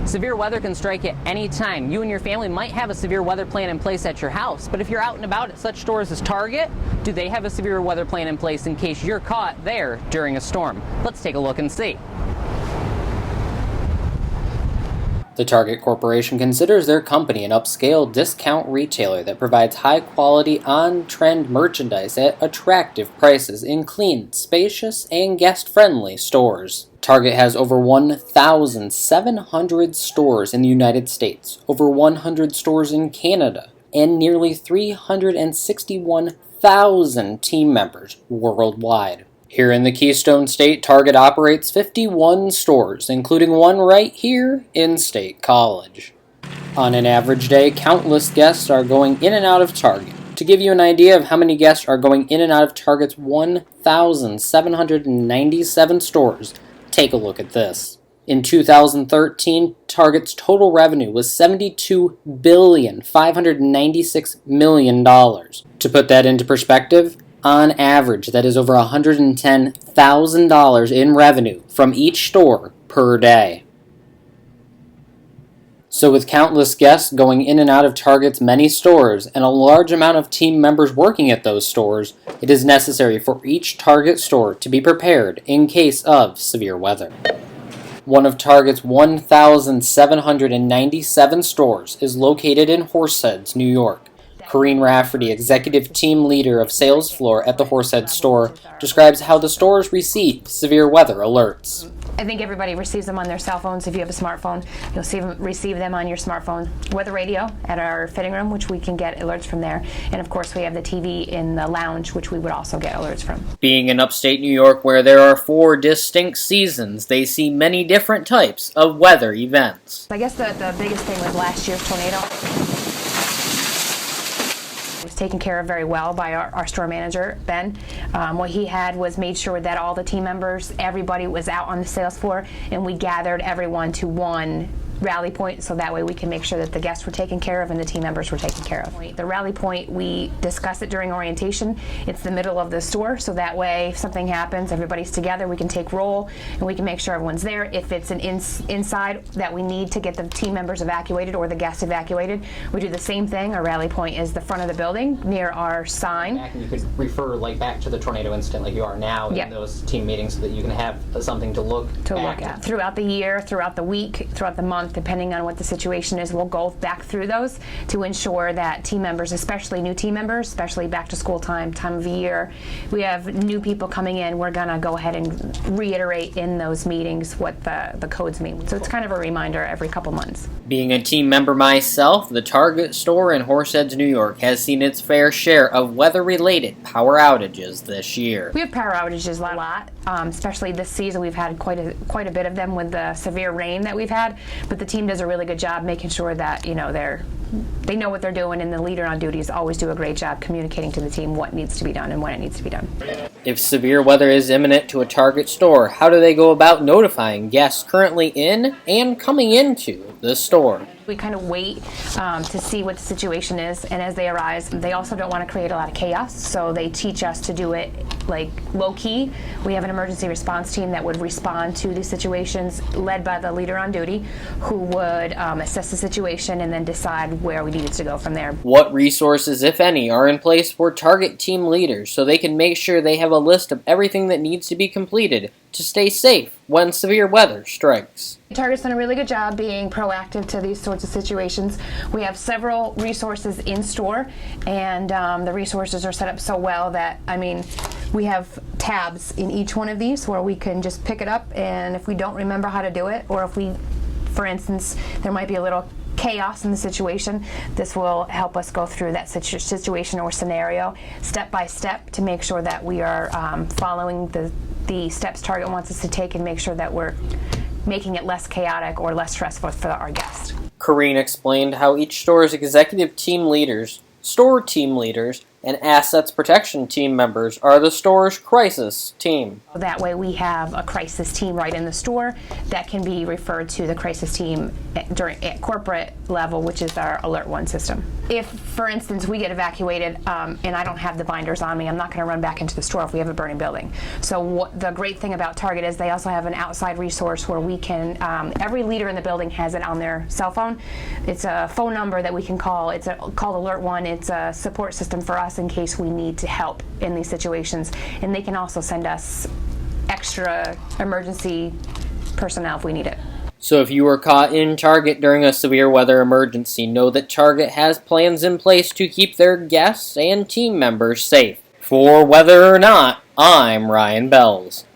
Severe weather can strike at any time. You and your family might have a severe weather plan in place at your house, but if you're out and about at such stores as Target, do they have a severe weather plan in place in case you're caught there during a storm? Let's take a look and see. The Target Corporation considers their company an upscale discount retailer that provides high-quality, on-trend merchandise at attractive prices in clean, spacious, and guest-friendly stores. Target has over 1,700 stores in the United States, over 100 stores in Canada, and nearly 361,000 team members worldwide. Here in the Keystone State, Target operates 51 stores, including one right here in State College. On an average day, countless guests are going in and out of Target. To give you an idea of how many guests are going in and out of Target's 1,797 stores, take a look at this. In 2013, Target's total revenue was $72,596,000,000. To put that into perspective, on average, that is over $110,000 in revenue from each store per day. So with countless guests going in and out of Target's many stores and a large amount of team members working at those stores, it is necessary for each Target store to be prepared in case of severe weather. One of Target's 1,797 stores is located in Horseheads, New York. Corrine Rafferty, executive team leader of sales floor at the Horseheads store, describes how the stores receive severe weather alerts. I think everybody receives them on their cell phones. If you have a smartphone, you'll receive them on your smartphone. Weather radio at our fitting room, which we can get alerts from there. And of course, we have the TV in the lounge, which we would also get alerts from. Being in upstate New York, where there are 4 distinct seasons, they see many different types of weather events. I guess the biggest thing was last year's tornado. Was taken care of very well by our store manager, Ben. What he had was made sure that all the team members, everybody was out on the sales floor, and we gathered everyone to one rally point, so that way we can make sure that the guests were taken care of and the team members were taken care of. The rally point, we discuss it during orientation. It's the middle of the store, so that way if something happens, everybody's together, we can take roll and we can make sure everyone's there. If it's an inside that we need to get the team members evacuated or the guests evacuated, we do the same thing. Our rally point is the front of the building near our sign. You could refer back to the tornado incident like you are now in those team meetings so that you can have something to look at. Throughout the year, throughout the week, throughout the month, depending on what the situation is, we'll go back through those to ensure that team members, especially new team members, especially back to school time of the year, we have new people coming in, we're going to go ahead and reiterate in those meetings what the codes mean. So it's kind of a reminder every couple months. Being a team member myself, the Target store in Horseheads, New York has seen its fair share of weather-related power outages this year. We have power outages a lot, especially this season. We've had quite a bit of them with the severe rain that we've had, but the team does a really good job making sure that they know what they're doing, and the leader on duties always do a great job communicating to the team what needs to be done and when it needs to be done. If severe weather is imminent to a Target store, how do they go about notifying guests currently in and coming into the store? We kind of wait to see what the situation is, and as they arise, they also don't want to create a lot of chaos, so they teach us to do it low-key. We have an emergency response team that would respond to these situations, led by the leader on duty, who would assess the situation and then decide where we needed to go from there. What resources, if any, are in place for Target team leaders so they can make sure they have a list of everything that needs to be completed to stay safe when severe weather strikes? Target's done a really good job being proactive to these sorts of situations. We have several resources in store, and the resources are set up so well that, we have tabs in each one of these where we can just pick it up, and if we don't remember how to do it, or if for instance, there might be a little chaos in the situation, this will help us go through that situation or scenario step by step to make sure that we are following the steps Target wants us to take and make sure that we're making it less chaotic or less stressful for our guests. Corrine explained how each store's executive team leaders, store team leaders, and Assets Protection team members are the store's crisis team. That way we have a crisis team right in the store that can be referred to the crisis team at corporate level, which is our Alert One system. If, for instance, we get evacuated and I don't have the binders on me, I'm not going to run back into the store if we have a burning building. So the great thing about Target is they also have an outside resource where we can, every leader in the building has it on their cell phone. It's a phone number that we can call. It's called Alert One. It's a support system for us in case we need to help in these situations. And they can also send us extra emergency personnel if we need it. So if you were caught in Target during a severe weather emergency, know that Target has plans in place to keep their guests and team members safe. For Weather or Not, I'm Ryan Bells.